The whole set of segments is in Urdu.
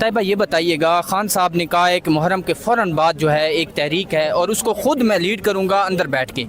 طیبہ یہ بتائیے گا، خان صاحب نے کہا ہے کہ محرم کے فوراً بعد جو ہے ایک تحریک ہے اور اس کو خود میں لیڈ کروں گا اندر بیٹھ کے.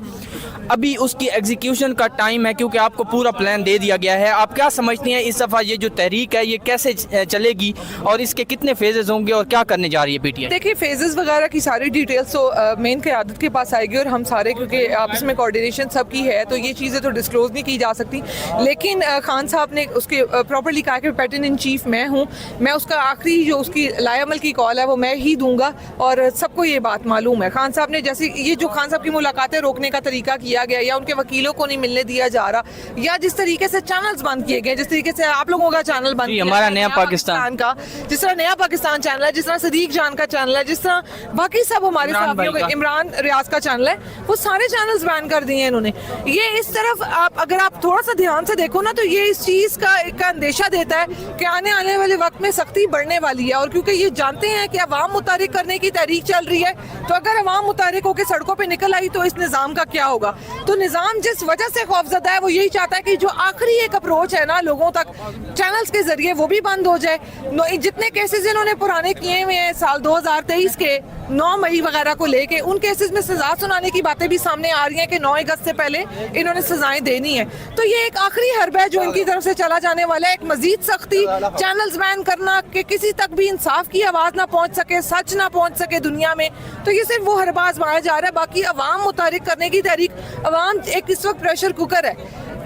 ابھی اس کی ایگزیکیوشن کا ٹائم ہے کیونکہ آپ کو پورا پلان دے دیا گیا ہے. آپ کیا سمجھتے ہیں اس دفعہ یہ جو تحریک ہے یہ کیسے چلے گی اور اس کے کتنے فیزز ہوں گے اور کیا کرنے جا رہی ہے پی ٹی آئی؟ دیکھیے فیزز وغیرہ کی ساری ڈیٹیلز تو مین قیادت کے پاس آئے گی اور ہم سارے کیونکہ آپس میں کوآرڈینیشن سب کی ہے تو یہ چیزیں تو ڈسکلوز نہیں کی جا سکتی. لیکن خان صاحب نے اس کے پراپرلی کہا کہ پیٹرن ان چیف میں ہوں، میں اس کا آخری جو اس کی لائے عمل کی کال ہے وہ میں ہی دوں گا اور سب کو یہ بات معلوم ہے. خان صاحب نے جیسے یہ جو خان صاحب کی ملاقاتیں روکنے کا طریقہ کیا گیا یا ان کے وکیلوں کو نہیں ملنے دیا جا رہا یا جس طریقے سے چینلز بند کیے گئے، جس طریقے سے آپ لوگوں کا چینل بند کیا ہمارا نیا پاکستان کا، جس طرح نیا پاکستان چینل ہے، جس طرح صدیق جان کا چینل ہے، جس طرح باقی سب ہمارے صحافیوں کا، عمران ریاض کا چینل ہے، وہ سارے چینلز بین کر دیے انہوں نے. یہ اس طرف اگر آپ تھوڑا سا دھیان سے دیکھو نا تو یہ اس چیز کا اندیشہ دیتا ہے کہ آنے والے وقت میں سختی بڑھنے والی ہے. اور کیونکہ یہ جانتے ہیں کہ عوام متحرک کرنے کی تحریک چل رہی ہے تو اگر عوام متحرک ہو کے سڑکوں پہ نکل آئی تو اس نظام کا کیا ہوگا. تو نظام جس وجہ سے خوفزدہ ہے وہ یہی چاہتا ہے کہ جو آخری ایک اپروچ ہے نا لوگوں تک چینلز کے ذریعے وہ بھی بند ہو جائے. جتنے کیسز انہوں نے پرانے کیے ہوئے ہیں سال 2023 کے 9 مئی وغیرہ کو لے کے، ان کیسز میں سزا سنانے کی باتیں بھی سامنے آ رہی ہیں کہ 9 اگست سے پہلے انہوں نے سزائیں دینی ہیں. تو یہ ایک آخری حرب ہے جو ان کی طرف سے چلا جانے والا ہے. ایک مزید سختی، چینلز بین کرنا کہ کسی تک بھی انصاف کی آواز نہ پہنچ سکے، سچ نہ پہنچ سکے دنیا میں. تو یہ صرف وہ حربہ آزمایا جا رہا ہے. باقی عوام متحرک کرنے کی تحریک، عوام ایک اس وقت پریشر کوکر ہے.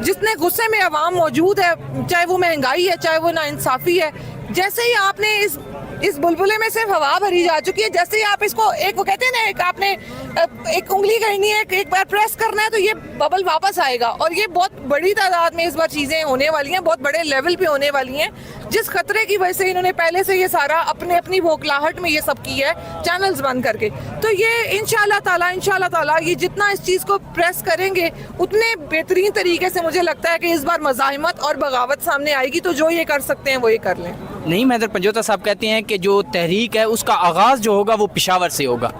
جتنے غصے میں عوام موجود ہے، چاہے وہ مہنگائی ہے، چاہے وہ ناانصافی ہے، جیسے ہی آپ نے اس بلبلے میں صرف ہوا بھری جا چکی ہے، جیسے ہی آپ اس کو ایک وہ کہتے ہیں نا ایک آپ نے ایک انگلی کرنی ہے، ایک بار پریس کرنا ہے تو یہ ببل واپس آئے گا. اور یہ بہت بڑی تعداد میں اس بار چیزیں ہونے والی ہیں، بہت بڑے لیول پہ ہونے والی ہیں، جس خطرے کی وجہ سے انہوں نے پہلے سے یہ سارا اپنی بھوکلاہٹ میں یہ سب کی ہے چینلز بند کر کے. تو یہ انشاءاللہ تعالیٰ یہ جتنا اس چیز کو پریس کریں گے اتنے بہترین طریقے سے مجھے لگتا ہے کہ اس بار مزاحمت اور بغاوت سامنے آئے گی. تو جو یہ کر سکتے ہیں وہ یہ کر لیں. نہیں، مہدر پنجوتا صاحب کہتے ہیں کہ جو تحریک ہے اس کا آغاز جو ہوگا وہ پشاور سے ہوگا.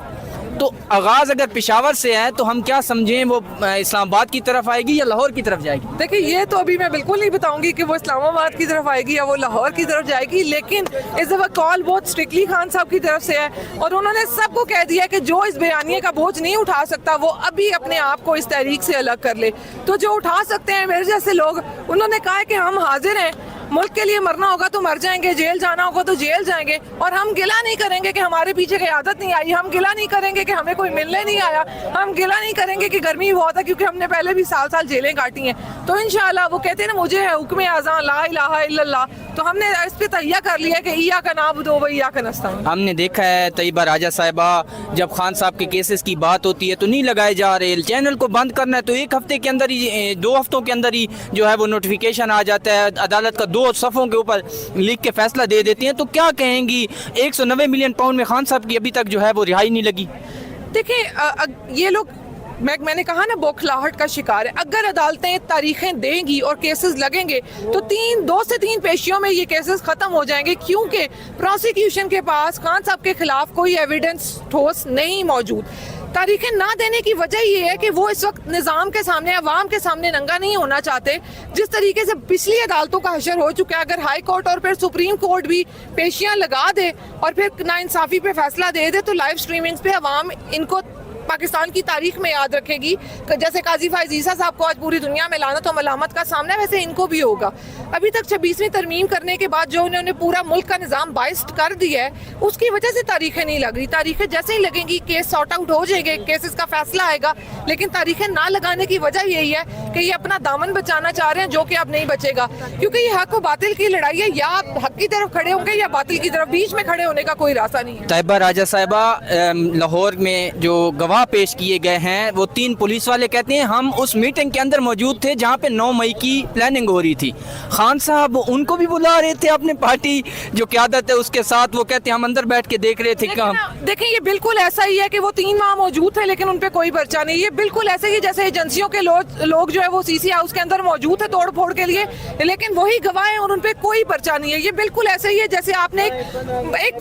تو آغاز اگر پشاور سے ہے تو ہم کیا سمجھیں وہ اسلام آباد کی طرف آئے گی یا لاہور کی طرف جائے گی؟ دیکھیں یہ تو ابھی میں بالکل نہیں بتاؤں گی کہ وہ اسلام آباد کی طرف آئے گی یا وہ لاہور کی طرف جائے گی. لیکن اس دفعہ کال بہت اسٹرکٹلی خان صاحب کی طرف سے ہے اور انہوں نے سب کو کہہ دیا کہ جو اس بیانیے کا بوجھ نہیں اٹھا سکتا وہ ابھی اپنے آپ کو اس تحریک سے الگ کر لے. تو جو اٹھا سکتے ہیں میرے جیسے لوگ، انہوں نے کہا ہے کہ ہم حاضر ہیں، ملک کے لیے مرنا ہوگا تو مر جائیں گے، جیل جانا ہوگا تو جیل جائیں گے. اور ہم گلہ نہیں کریں گے کہ ہمارے پیچھے قیادت نہیں آئی، ہم گلہ نہیں کریں گے کہ ہمیں کوئی ملنے نہیں آیا، ہم گلہ نہیں کریں گے کہ گرمی بہت ہے کیونکہ ہم نے پہلے بھی سال جیلیں کاٹی ہیں. تو انشاءاللہ وہ کہتے ہیں نا مجھے حکم اذان لا الہ الا اللہ، تو ہم نے اس پہ تہیہ کر لیا کہ ایاک نعبد و ایاک نستعین. ہم نے دیکھا ہے طیبہ راجہ صاحبہ جب خان صاحب کے کیسز کی بات ہوتی ہے تو نہیں لگائے جا رہے. چینل کو بند کرنا ہے تو ایک ہفتے کے اندر ہی 2 ہفتوں کے اندر ہی جو ہے وہ نوٹیفیکیشن آ جاتا ہے، عدالت کا 2 صفوں کے اوپر لکھ کے فیصلہ دے دیتے ہیں. تو کیا کہیں گی 190 ملین پاؤنڈ میں خان صاحب کی ابھی تک جو ہے وہ رہائی نہیں لگی؟ دیکھیں یہ لوگ میں نے کہا نا بوکھلاہٹ کا شکار ہے. اگر عدالتیں تاریخیں دیں گی اور کیسز لگیں گے تو 2 سے 3 پیشیوں میں یہ کیسز ختم ہو جائیں گے کیونکہ پروسیکیوشن کے پاس خان صاحب کے خلاف کوئی ایویڈنس ٹھوس نہیں موجود. تاریخیں نہ دینے کی وجہ یہ ہے کہ وہ اس وقت نظام کے سامنے، عوام کے سامنے ننگا نہیں ہونا چاہتے. جس طریقے سے پچھلی عدالتوں کا حشر ہو چکا ہے، اگر ہائی کورٹ اور پھر سپریم کورٹ بھی پیشیاں لگا دے اور پھر ناانصافی پہ فیصلہ دے دے تو لائیو سٹریمنگز پہ عوام ان کو پاکستان کی تاریخ میں یاد رکھے گی. جیسے قاضی فائز عیسیٰ صاحب کو آج پوری دنیا میں لعنت و ملامت کا سامنا ہے، ویسے ان کو بھی ہوگا. ابھی تک 26ویں ترمیم کرنے کے بعد جو انہوں نے پورا ملک کا نظام بائسٹ کر دیا ہے اس کی وجہ سے تاریخیں نہیں لگ رہی. تاریخیں جیسے ہی لگیں گی کیس سارٹ آؤٹ ہو جائیں گے، کیسز کا فیصلہ آئے گا. لیکن تاریخیں نہ لگانے کی وجہ یہی ہے کہ یہ اپنا دامن بچانا چاہ رہے ہیں جو کہ اب نہیں بچے گا. کیونکہ یہ حق و باطل کی لڑائی ہے، یا آپ حق کی طرف کھڑے ہوں گے یا باطل کی طرف، بیچ میں کھڑے ہونے کا کوئی راستہ نہیں ہے. طیبہ راجہ صاحبہ لاہور میں جو گواہ پیش کیے گئے ہیں وہ 3 پولیس والے کہتے ہیں ہم اس میٹنگ کے اندر موجود تھے جہاں پہ 9 مئی کی پلاننگ ہو رہی تھی. خان صاحب ان کو بھی بلا رہے تھے اپنے پارٹی جو قیادت ہے اس کے ساتھ، وہ کہتے ہیں ہم اندر بیٹھ کے دیکھ رہے تھے. دیکھیں یہ بالکل ایسا ہی ہے کہ وہ 3 ماہ موجود تھے لیکن ان پہ کوئی پرچہ نہیں. یہ بالکل ایسے ہی جیسے ایجنسیوں کے لوگ جو ہے وہ سی سی ہاؤس کے اندر موجود تھے توڑ پھوڑ کے لیے لیکن وہی گواہ ہیں اور ان پہ کوئی پرچہ نہیں ہے. یہ بالکل ایسے ہی ہے جیسے آپ نے ایک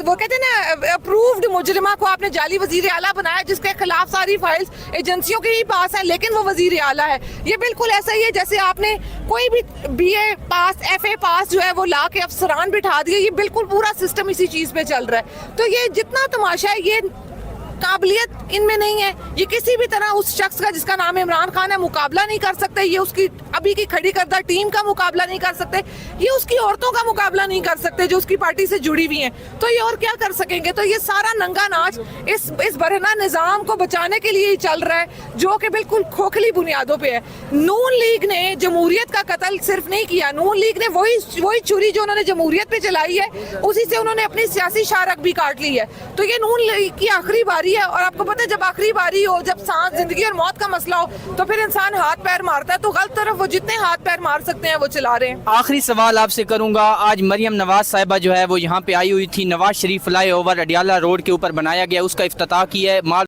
وہ کہتے ہیں نا اپرووڈ مجرمہ کو آپ نے جعلی وزیر اعلیٰ بنایا جس کے خلاف ساری فائلز ایجنسیوں کے ہی پاس ہے لیکن وہ وزیر اعلیٰ ہے. یہ بالکل ایسا ہی ہے جیسے آپ نے کوئی بھی be a pass F A پاس جو ہے وہ لا کے افسران بٹھا دیے. یہ بالکل پورا سسٹم اسی چیز پہ چل رہا ہے. تو یہ جتنا تماشا ہے یہ قابلیت ان میں نہیں ہے. یہ کسی بھی طرح اس شخص کا جس کا نام عمران خان ہے مقابلہ نہیں کر سکتے. یہ اس کی ابھی کی کھڑی کردہ ٹیم کا مقابلہ نہیں کر سکتے. یہ اس کی عورتوں کا مقابلہ نہیں کر سکتے جو اس کی پارٹی سے جڑی ہوئی ہیں. تو یہ اور کیا کر سکیں گے؟ تو یہ سارا ننگا ناچ اس برہنہ نظام کو بچانے کے لیے ہی چل رہا ہے جو کہ بالکل کھوکھلی بنیادوں پہ ہے. نون لیگ نے جمہوریت کا قتل صرف نہیں کیا, نون لیگ نے وہی چھری جو انہوں نے جمہوریت پہ چلائی ہے اسی سے انہوں نے اپنی سیاسی شارک بھی کاٹ لی ہے. تو یہ نون لیگ کی آخری باری ہے. اور آپ کو پتہ ہے جب آخری باری ہو, جب سانس زندگی اور موت کا مسئلہ ہو تو پھر انسان ہاتھ پیر مارتا ہے. تو غلط طرف وہ جتنے ہاتھ پیر مار سکتے ہیں وہ چلا رہے ہیں. آخری سوال آپ سے کروں گا. آج مریم نواز صاحبہ جو ہے وہ یہاں پہ آئی ہوئی تھی. Nawaz Sharif fly over Adiala road کے اوپر بنایا گیا, اس کا افتتاح کیا ہے.